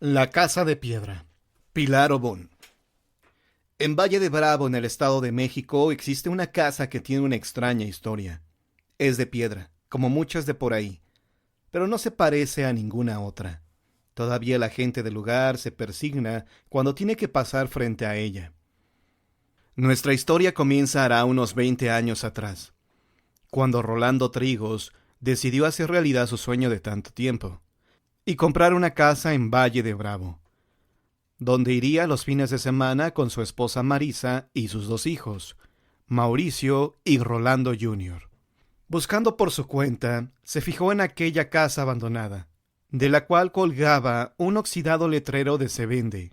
La Casa de Piedra. Pilar Obón. En Valle de Bravo, en el Estado de México, existe una casa que tiene una extraña historia. Es de piedra, como muchas de por ahí, pero no se parece a ninguna otra. Todavía la gente del lugar se persigna cuando tiene que pasar frente a ella. Nuestra historia comienza hará unos 20 años atrás, cuando Rolando Trigos decidió hacer realidad su sueño de tanto tiempo y comprar una casa en Valle de Bravo, donde iría los fines de semana con su esposa Marisa y sus dos hijos, Mauricio y Rolando Jr. Buscando por su cuenta, se fijó en aquella casa abandonada, de la cual colgaba un oxidado letrero de "Se vende".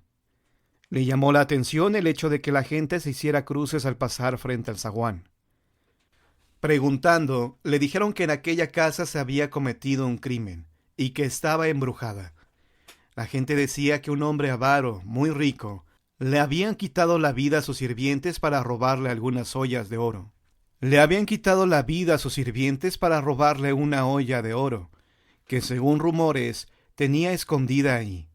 Le llamó la atención el hecho de que la gente se hiciera cruces al pasar frente al zaguán. Preguntando, le dijeron que en aquella casa se había cometido un crimen y que estaba embrujada. La gente decía que un hombre avaro, muy rico, le habían quitado la vida a sus sirvientes para robarle algunas ollas de oro. Le habían quitado la vida a sus sirvientes para robarle una olla de oro, que según rumores tenía escondida ahí.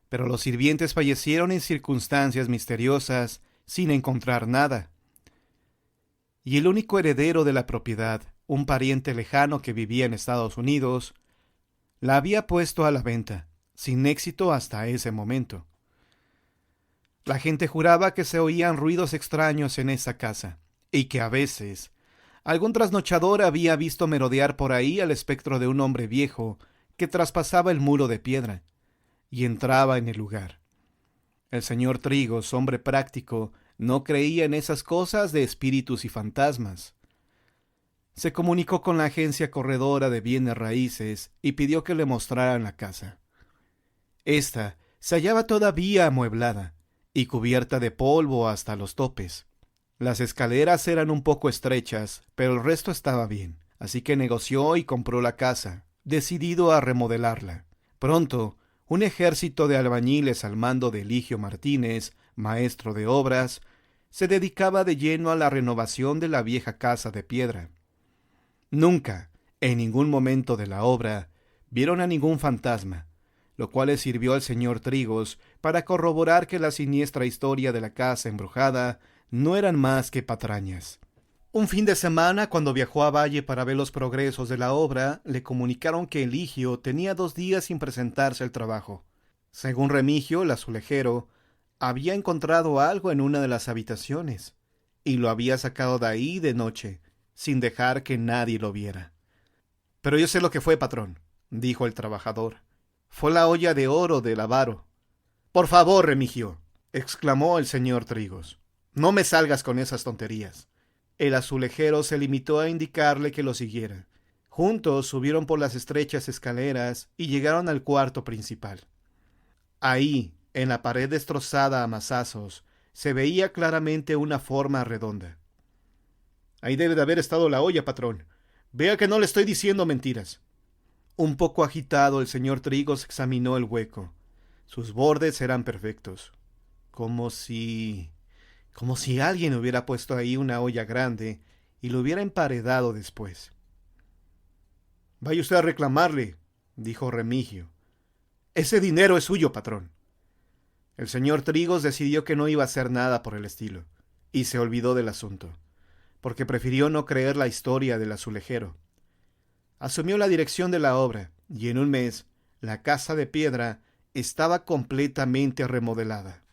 Pero los sirvientes fallecieron en circunstancias misteriosas, sin encontrar nada. Y el único heredero de la propiedad, un pariente lejano que vivía en Estados Unidos, la había puesto a la venta, sin éxito hasta ese momento. La gente juraba que se oían ruidos extraños en esa casa, y que a veces algún trasnochador había visto merodear por ahí al espectro de un hombre viejo que traspasaba el muro de piedra y entraba en el lugar. El señor Trigos, hombre práctico, no creía en esas cosas de espíritus y fantasmas. Se comunicó con la agencia corredora de bienes raíces y pidió que le mostraran la casa. Esta se hallaba todavía amueblada y cubierta de polvo hasta los topes. Las escaleras eran un poco estrechas, pero el resto estaba bien, así que negoció y compró la casa, decidido a remodelarla. Pronto, un ejército de albañiles al mando de Eligio Martínez, maestro de obras, se dedicaba de lleno a la renovación de la vieja casa de piedra. Nunca, en ningún momento de la obra, vieron a ningún fantasma, lo cual le sirvió al señor Trigos para corroborar que la siniestra historia de la casa embrujada no eran más que patrañas. Un fin de semana, cuando viajó a Valle para ver los progresos de la obra, le comunicaron que Eligio tenía 2 días sin presentarse al trabajo. Según Remigio, el azulejero, había encontrado algo en una de las habitaciones, y lo había sacado de ahí de noche, sin dejar que nadie lo viera. «Pero yo sé lo que fue, patrón», dijo el trabajador. «Fue la olla de oro del avaro». «Por favor, Remigio», exclamó el señor Trigos, «no me salgas con esas tonterías». El azulejero se limitó a indicarle que lo siguiera. Juntos subieron por las estrechas escaleras y llegaron al cuarto principal. Ahí, en la pared destrozada a mazazos, se veía claramente una forma redonda. «Ahí debe de haber estado la olla, patrón. Vea que no le estoy diciendo mentiras». Un poco agitado, el señor Trigos examinó el hueco. Sus bordes eran perfectos, como si alguien hubiera puesto ahí una olla grande y lo hubiera emparedado después. «Vaya usted a reclamarle», dijo Remigio. «Ese dinero es suyo, patrón». El señor Trigos decidió que no iba a hacer nada por el estilo, y se olvidó del asunto, porque prefirió no creer la historia del azulejero. Asumió la dirección de la obra, y en un mes, la casa de piedra estaba completamente remodelada.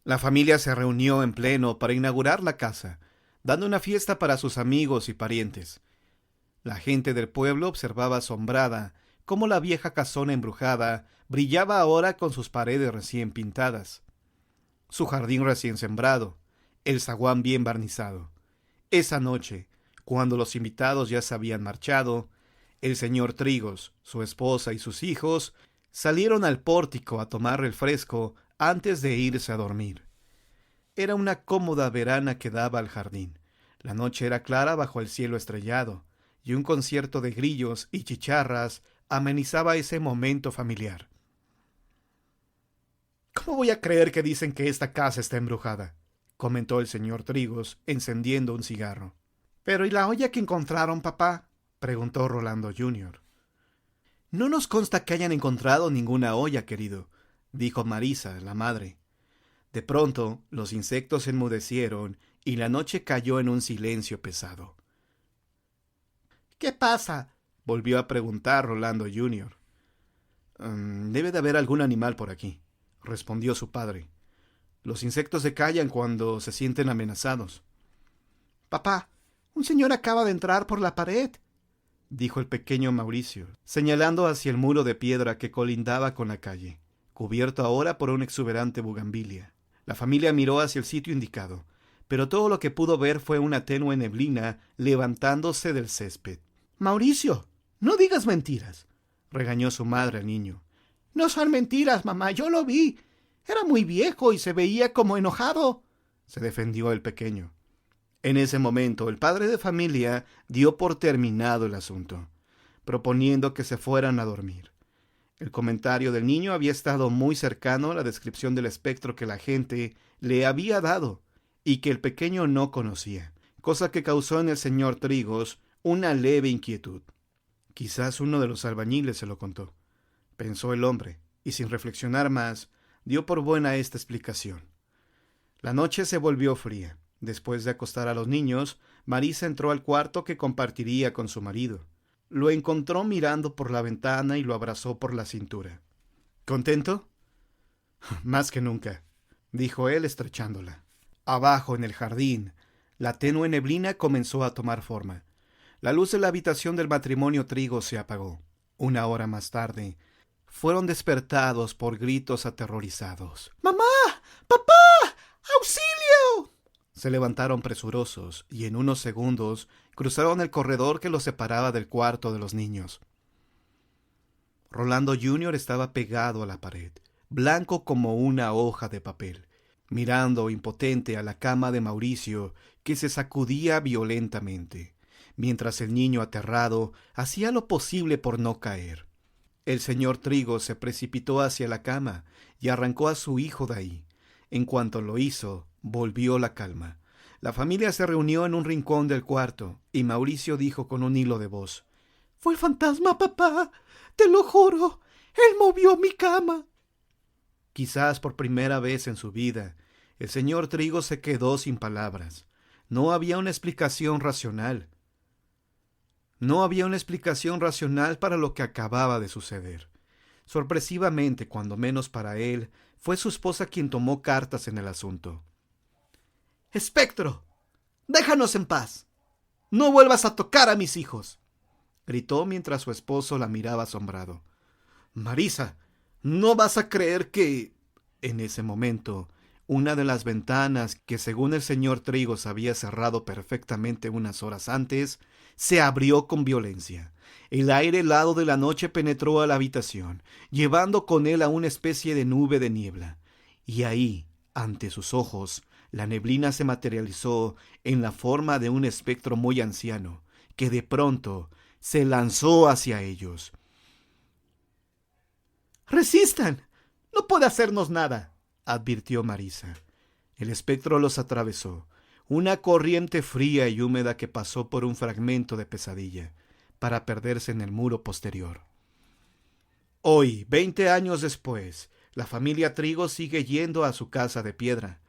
La familia se reunió en pleno para inaugurar la casa, dando una fiesta para sus amigos y parientes. La gente del pueblo observaba asombrada cómo la vieja casona embrujada brillaba ahora con sus paredes recién pintadas, su jardín recién sembrado, el zaguán bien barnizado. Esa noche, cuando los invitados ya se habían marchado, el señor Trigos, su esposa y sus hijos salieron al pórtico a tomar el fresco antes de irse a dormir. Era una cómoda verana que daba al jardín. La noche era clara bajo el cielo estrellado, y un concierto de grillos y chicharras amenizaba ese momento familiar. «¿Cómo voy a creer que dicen que esta casa está embrujada?», comentó el señor Trigos, encendiendo un cigarro. «¿Pero y la olla que encontraron, papá?», preguntó Rolando Jr. «No nos consta que hayan encontrado ninguna olla, querido. dijo Marisa, la madre. De pronto, los insectos enmudecieron y la noche cayó en un silencio pesado. ¿Qué pasa?, volvió a preguntar Rolando Jr. Debe de haber algún animal por aquí, respondió su padre. Los insectos se callan cuando se sienten amenazados. Papá, un señor acaba de entrar por la pared, dijo el pequeño Mauricio, señalando hacia el muro de piedra que colindaba con la calle, cubierto ahora por una exuberante bugambilia. La familia miró hacia el sitio indicado, pero todo lo que pudo ver fue una tenue neblina levantándose del césped. Mauricio, no digas mentiras, regañó su madre al niño. No son mentiras, mamá, yo lo vi. Era muy viejo y se veía como enojado, se defendió el pequeño. En ese momento, el padre de familia dio por terminado el asunto, proponiendo que se fueran a dormir. El comentario del niño había estado muy cercano a la descripción del espectro que la gente le había dado y que el pequeño no conocía, cosa que causó en el señor Trigos una leve inquietud. Quizás uno de los albañiles se lo contó, pensó el hombre, y sin reflexionar más, dio por buena esta explicación. La noche se volvió fría. Después de acostar a los niños, Marisa entró al cuarto que compartiría con su marido. Lo encontró mirando por la ventana y lo abrazó por la cintura. ¿Contento? Más que nunca, dijo él estrechándola. Abajo, en el jardín, la tenue neblina comenzó a tomar forma. La luz de la habitación del matrimonio Trigos se apagó. Una hora más tarde, fueron despertados por gritos aterrorizados. ¡Mamá! ¡Papá! ¡Auxilio! Se levantaron presurosos y en unos segundos cruzaron el corredor que los separaba del cuarto de los niños. Rolando Jr. estaba pegado a la pared, blanco como una hoja de papel, mirando impotente a la cama de Mauricio, que se sacudía violentamente, mientras el niño aterrado hacía lo posible por no caer. El señor Trigos se precipitó hacia la cama y arrancó a su hijo de ahí. En cuanto lo hizo, volvió la calma. La familia se reunió en un rincón del cuarto, y Mauricio dijo con un hilo de voz: «Fue el fantasma, papá, te lo juro, él movió mi cama». Quizás por primera vez en su vida, el señor Trigos se quedó sin palabras. No había una explicación racional. No había una explicación racional para lo que acababa de suceder. Sorpresivamente, cuando menos para él, fue su esposa quien tomó cartas en el asunto. «Espectro, déjanos en paz. No vuelvas a tocar a mis hijos», gritó mientras su esposo la miraba asombrado. «Marisa, no vas a creer que...» En ese momento, una de las ventanas que según el señor Trigos había cerrado perfectamente unas horas antes, se abrió con violencia. El aire helado de la noche penetró a la habitación, llevando con él a una especie de nube de niebla. Y ahí, ante sus ojos, la neblina se materializó en la forma de un espectro muy anciano, que de pronto se lanzó hacia ellos. «¡Resistan! No puede hacernos nada», advirtió Marisa. El espectro los atravesó, una corriente fría y húmeda que pasó por un fragmento de pesadilla, para perderse en el muro posterior. Hoy, 20 años después, la familia Trigos sigue yendo a su casa de piedra.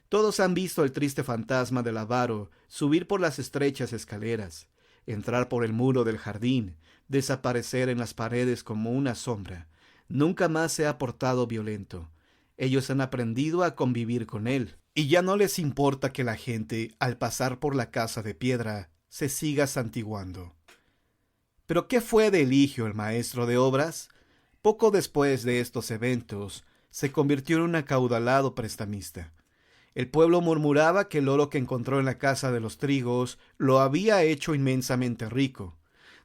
Todos han visto el triste fantasma del avaro subir por las estrechas escaleras, entrar por el muro del jardín, desaparecer en las paredes como una sombra. Nunca más se ha portado violento. Ellos han aprendido a convivir con él, y ya no les importa que la gente, al pasar por la casa de piedra, se siga santiguando. ¿Pero qué fue de Eligio, el maestro de obras? Poco después de estos eventos, se convirtió en un acaudalado prestamista. El pueblo murmuraba que el oro que encontró en la casa de los Trigos lo había hecho inmensamente rico.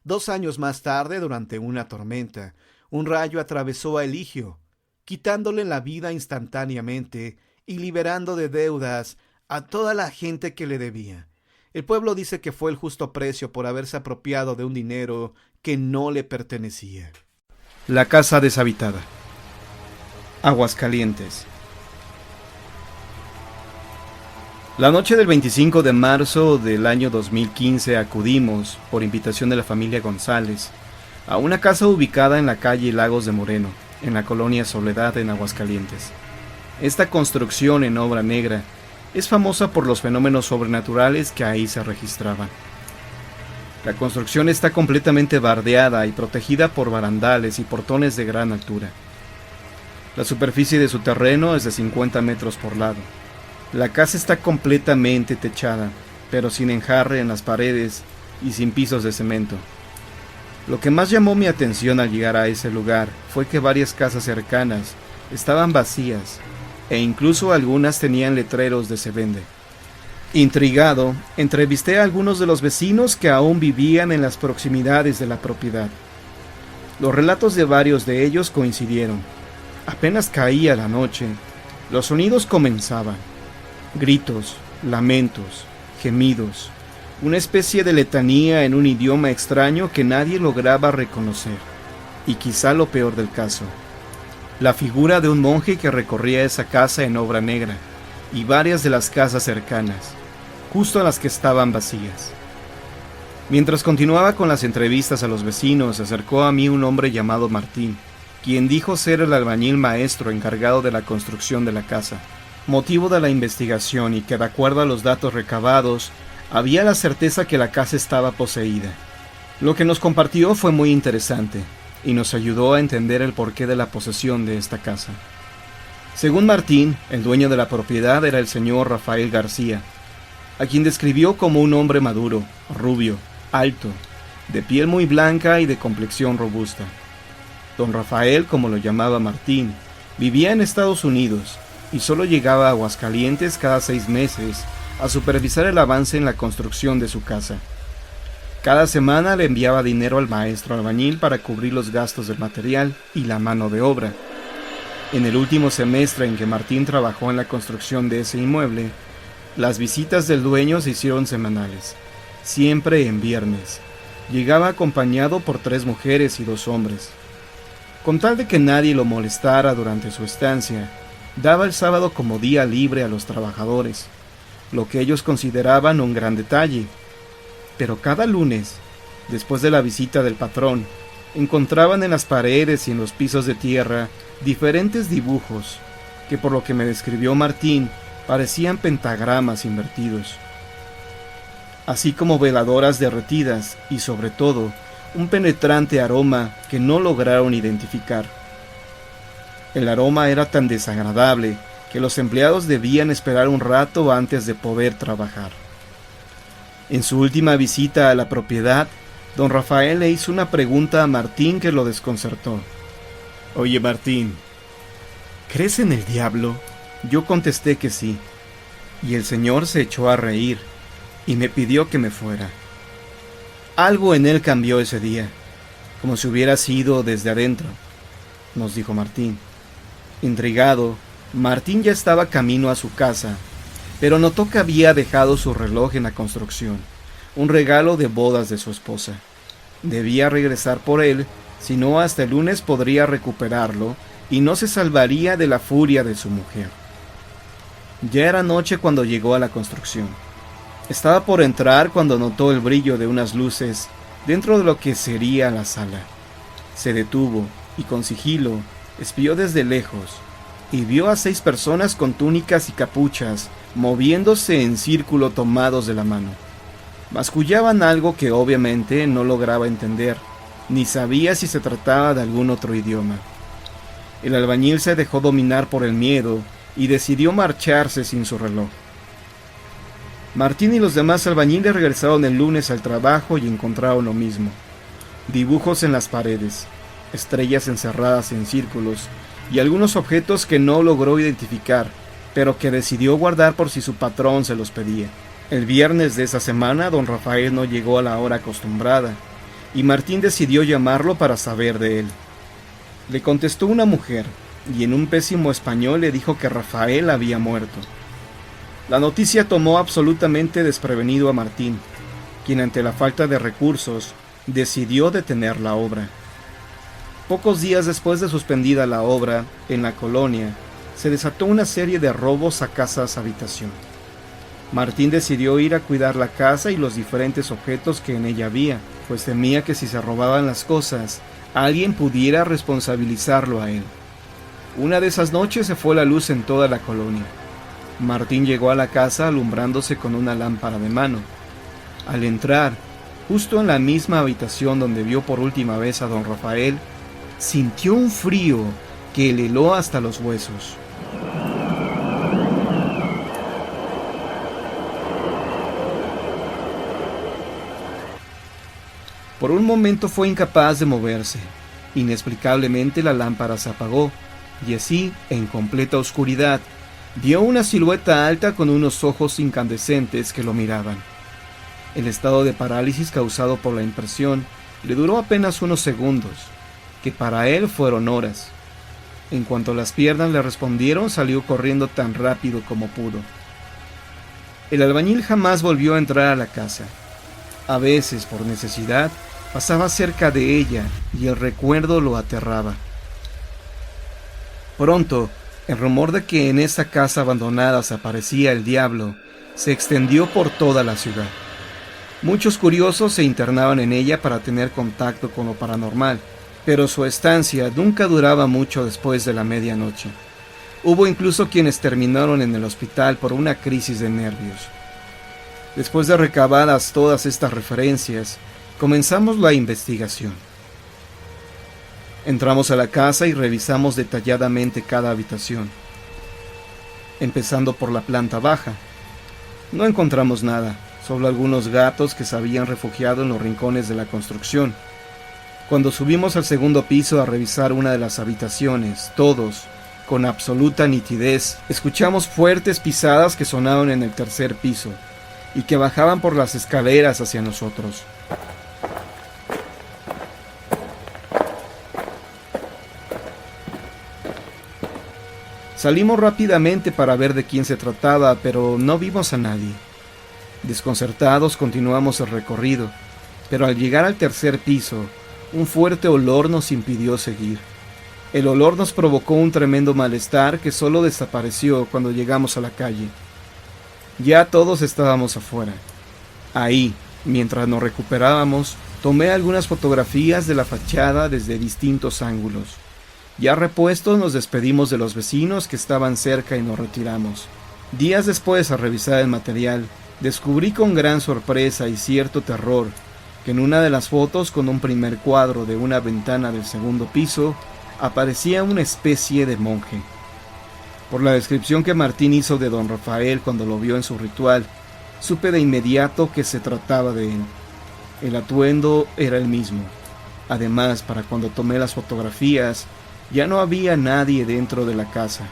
2 años más tarde, durante una tormenta, un rayo atravesó a Eligio, quitándole la vida instantáneamente y liberando de deudas a toda la gente que le debía. El pueblo dice que fue el justo precio por haberse apropiado de un dinero que no le pertenecía. La casa deshabitada. Aguascalientes. La noche del 25 de marzo del año 2015 acudimos, por invitación de la familia González, a una casa ubicada en la calle Lagos de Moreno, en la colonia Soledad en Aguascalientes. Esta construcción en obra negra es famosa por los fenómenos sobrenaturales que ahí se registraban. La construcción está completamente bardeada y protegida por barandales y portones de gran altura. La superficie de su terreno es de 50 metros por lado. La casa está completamente techada, pero sin enjarre en las paredes y sin pisos de cemento. Lo que más llamó mi atención al llegar a ese lugar fue que varias casas cercanas estaban vacías e incluso algunas tenían letreros de "se vende". Intrigado, entrevisté a algunos de los vecinos que aún vivían en las proximidades de la propiedad. Los relatos de varios de ellos coincidieron. Apenas caía la noche, los sonidos comenzaban. Gritos, lamentos, gemidos, una especie de letanía en un idioma extraño que nadie lograba reconocer. Y quizá lo peor del caso, la figura de un monje que recorría esa casa en obra negra y varias de las casas cercanas, justo a las que estaban vacías. Mientras continuaba con las entrevistas a los vecinos, se acercó a mí un hombre llamado Martín, quien dijo ser el albañil maestro encargado de la construcción de la casa, motivo de la investigación, y que de acuerdo a los datos recabados, había la certeza que la casa estaba poseída. Lo que nos compartió fue muy interesante, y nos ayudó a entender el porqué de la posesión de esta casa. Según Martín, el dueño de la propiedad era el señor Rafael García, a quien describió como un hombre maduro, rubio, alto, de piel muy blanca y de complexión robusta. Don Rafael, como lo llamaba Martín, vivía en Estados Unidos y solo llegaba a Aguascalientes cada 6 meses a supervisar el avance en la construcción de su casa. Cada semana le enviaba dinero al maestro albañil para cubrir los gastos del material y la mano de obra. En el último semestre en que Martín trabajó en la construcción de ese inmueble, las visitas del dueño se hicieron semanales, siempre en viernes. Llegaba acompañado por 3 mujeres y 2 hombres. Con tal de que nadie lo molestara durante su estancia, daba el sábado como día libre a los trabajadores, lo que ellos consideraban un gran detalle. Pero cada lunes, después de la visita del patrón, encontraban en las paredes y en los pisos de tierra diferentes dibujos, que por lo que me describió Martín, parecían pentagramas invertidos, así como veladoras derretidas y, sobre todo, un penetrante aroma que no lograron identificar. El aroma era tan desagradable que los empleados debían esperar un rato antes de poder trabajar. En su última visita a la propiedad, don Rafael le hizo una pregunta a Martín que lo desconcertó. «Oye, Martín, ¿crees en el diablo?». Yo contesté que sí, y el señor se echó a reír y me pidió que me fuera. Algo en él cambió ese día, como si hubiera sido desde adentro, nos dijo Martín. Intrigado, Martín ya estaba camino a su casa, pero notó que había dejado su reloj en la construcción, un regalo de bodas de su esposa. Debía regresar por él, si no hasta el lunes podría recuperarlo y no se salvaría de la furia de su mujer. Ya era noche cuando llegó a la construcción. Estaba por entrar cuando notó el brillo de unas luces dentro de lo que sería la sala. Se detuvo y con sigilo espió desde lejos y vio a 6 personas con túnicas y capuchas moviéndose en círculo tomados de la mano. Mascullaban algo que obviamente no lograba entender, ni sabía si se trataba de algún otro idioma. El albañil se dejó dominar por el miedo y decidió marcharse sin su reloj. Martín y los demás albañiles regresaron el lunes al trabajo y encontraron lo mismo. Dibujos en las paredes, estrellas encerradas en círculos y algunos objetos que no logró identificar, pero que decidió guardar por si su patrón se los pedía. El viernes de esa semana, don Rafael no llegó a la hora acostumbrada, y Martín decidió llamarlo para saber de él. Le contestó una mujer, y en un pésimo español le dijo que Rafael había muerto. La noticia tomó absolutamente desprevenido a Martín, quien ante la falta de recursos decidió detener la obra. Pocos días después de suspendida la obra, en la colonia, se desató una serie de robos a casas habitación. Martín decidió ir a cuidar la casa y los diferentes objetos que en ella había, pues temía que si se robaban las cosas, alguien pudiera responsabilizarlo a él. Una de esas noches se fue la luz en toda la colonia. Martín llegó a la casa alumbrándose con una lámpara de mano. Al entrar, justo en la misma habitación donde vio por última vez a don Rafael, sintió un frío que le heló hasta los huesos. Por un momento fue incapaz de moverse. Inexplicablemente la lámpara se apagó, y así, en completa oscuridad, vio una silueta alta con unos ojos incandescentes que lo miraban. El estado de parálisis causado por la impresión le duró apenas unos segundos, que para él fueron horas. En cuanto las piernas le respondieron, salió corriendo tan rápido como pudo. El albañil jamás volvió a entrar a la casa. A veces, por necesidad, pasaba cerca de ella y el recuerdo lo aterraba. Pronto, el rumor de que en esa casa abandonada se aparecía el diablo se extendió por toda la ciudad. Muchos curiosos se internaban en ella para tener contacto con lo paranormal, pero su estancia nunca duraba mucho después de la medianoche. Hubo incluso quienes terminaron en el hospital por una crisis de nervios. Después de recabadas todas estas referencias, comenzamos la investigación. Entramos a la casa y revisamos detalladamente cada habitación, empezando por la planta baja. No encontramos nada, solo algunos gatos que se habían refugiado en los rincones de la construcción. Cuando subimos al segundo piso a revisar una de las habitaciones, todos, con absoluta nitidez, escuchamos fuertes pisadas que sonaban en el tercer piso y que bajaban por las escaleras hacia nosotros. Salimos rápidamente para ver de quién se trataba, pero no vimos a nadie. Desconcertados continuamos el recorrido, pero al llegar al tercer piso, un fuerte olor nos impidió seguir. El olor nos provocó un tremendo malestar que solo desapareció cuando llegamos a la calle. Ya todos estábamos afuera. Ahí, mientras nos recuperábamos, tomé algunas fotografías de la fachada desde distintos ángulos. Ya repuestos, nos despedimos de los vecinos que estaban cerca y nos retiramos. Días después, al revisar el material, descubrí con gran sorpresa y cierto terror que en una de las fotos, con un primer cuadro de una ventana del segundo piso, aparecía una especie de monje. Por la descripción que Martín hizo de don Rafael cuando lo vio en su ritual, supe de inmediato que se trataba de él. El atuendo era el mismo. Además, para cuando tomé las fotografías, ya no había nadie dentro de la casa.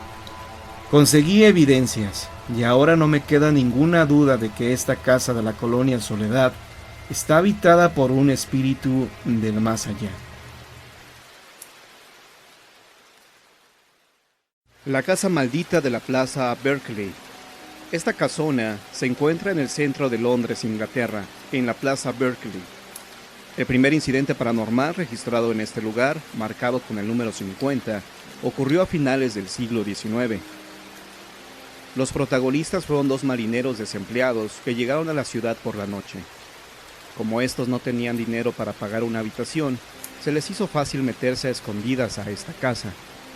Conseguí evidencias, y ahora no me queda ninguna duda de que esta casa de la colonia Soledad está habitada por un espíritu del más allá. La casa maldita de la plaza Berkeley. Esta casona se encuentra en el centro de Londres, Inglaterra, en la plaza Berkeley. El primer incidente paranormal registrado en este lugar, marcado con el número 50, ocurrió a finales del siglo XIX. Los protagonistas fueron dos marineros desempleados que llegaron a la ciudad por la noche. Como estos no tenían dinero para pagar una habitación, se les hizo fácil meterse a escondidas a esta casa,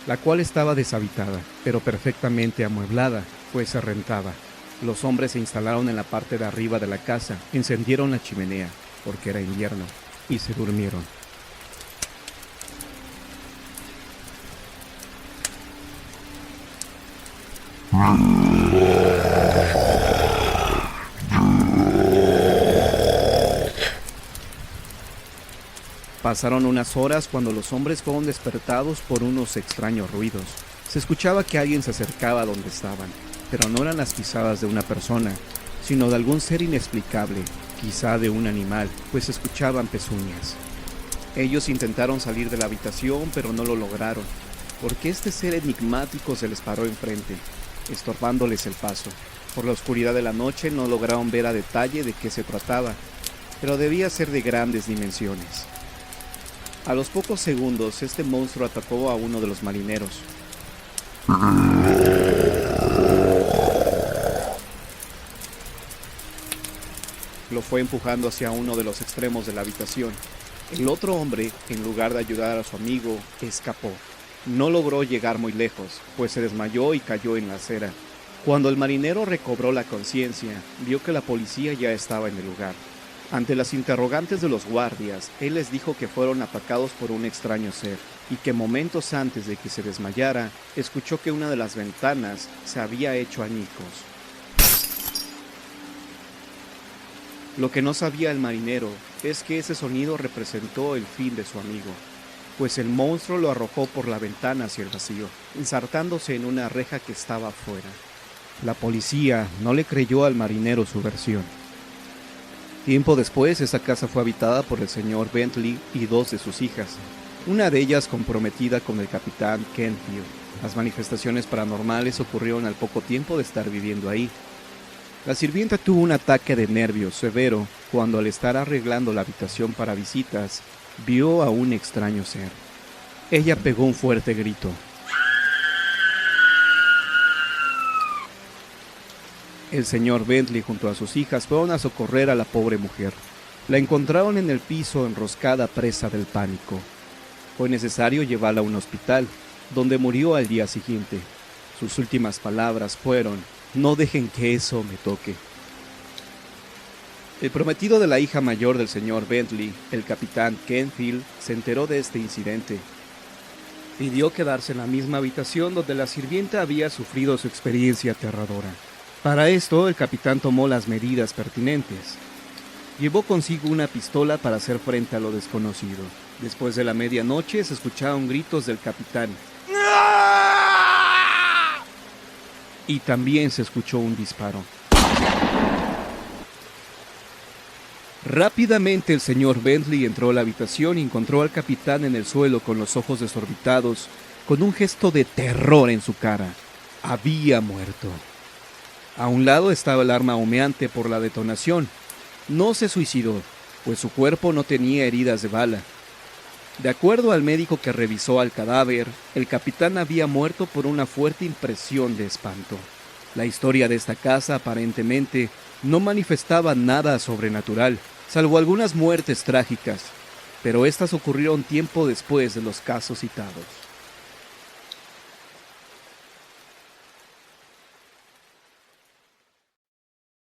la cual estaba deshabitada, pero perfectamente amueblada, pues se rentaba. Los hombres se instalaron en la parte de arriba de la casa, encendieron la chimenea, porque era invierno, y se durmieron. Pasaron unas horas cuando los hombres fueron despertados por unos extraños ruidos. Se escuchaba que alguien se acercaba a donde estaban, pero no eran las pisadas de una persona, sino de algún ser inexplicable, quizá de un animal, pues se escuchaban pezuñas. Ellos intentaron salir de la habitación, pero no lo lograron, porque este ser enigmático se les paró enfrente, estorbándoles el paso. Por la oscuridad de la noche no lograron ver a detalle de qué se trataba, pero debía ser de grandes dimensiones. A los pocos segundos, este monstruo atacó a uno de los marineros. Lo fue empujando hacia uno de los extremos de la habitación. El otro hombre, en lugar de ayudar a su amigo, escapó. No logró llegar muy lejos, pues se desmayó y cayó en la acera. Cuando el marinero recobró la conciencia, vio que la policía ya estaba en el lugar. Ante las interrogantes de los guardias, él les dijo que fueron atacados por un extraño ser, y que momentos antes de que se desmayara, escuchó que una de las ventanas se había hecho añicos. Lo que no sabía el marinero es que ese sonido representó el fin de su amigo, pues el monstruo lo arrojó por la ventana hacia el vacío, ensartándose en una reja que estaba afuera. La policía no le creyó al marinero su versión. Tiempo después, esa casa fue habitada por el señor Bentley y dos de sus hijas, una de ellas comprometida con el capitán Kenfield. Las manifestaciones paranormales ocurrieron al poco tiempo de estar viviendo ahí. La sirvienta tuvo un ataque de nervios severo cuando, al estar arreglando la habitación para visitas, vio a un extraño ser. Ella pegó un fuerte grito. El señor Bentley junto a sus hijas fueron a socorrer a la pobre mujer. La encontraron en el piso enroscada, presa del pánico. Fue necesario llevarla a un hospital, donde murió al día siguiente. Sus últimas palabras fueron: "No dejen que eso me toque". El prometido de la hija mayor del señor Bentley, el capitán Kenfield, se enteró de este incidente. Pidió quedarse en la misma habitación donde la sirvienta había sufrido su experiencia aterradora. Para esto, el capitán tomó las medidas pertinentes. Llevó consigo una pistola para hacer frente a lo desconocido. Después de la medianoche se escucharon gritos del capitán. Y también se escuchó un disparo. Rápidamente el señor Bentley entró a la habitación y encontró al capitán en el suelo con los ojos desorbitados, con un gesto de terror en su cara. Había muerto. A un lado estaba el arma humeante por la detonación. No se suicidó, pues su cuerpo no tenía heridas de bala. De acuerdo al médico que revisó al cadáver, el capitán había muerto por una fuerte impresión de espanto. La historia de esta casa aparentemente no manifestaba nada sobrenatural, salvo algunas muertes trágicas, pero estas ocurrieron tiempo después de los casos citados.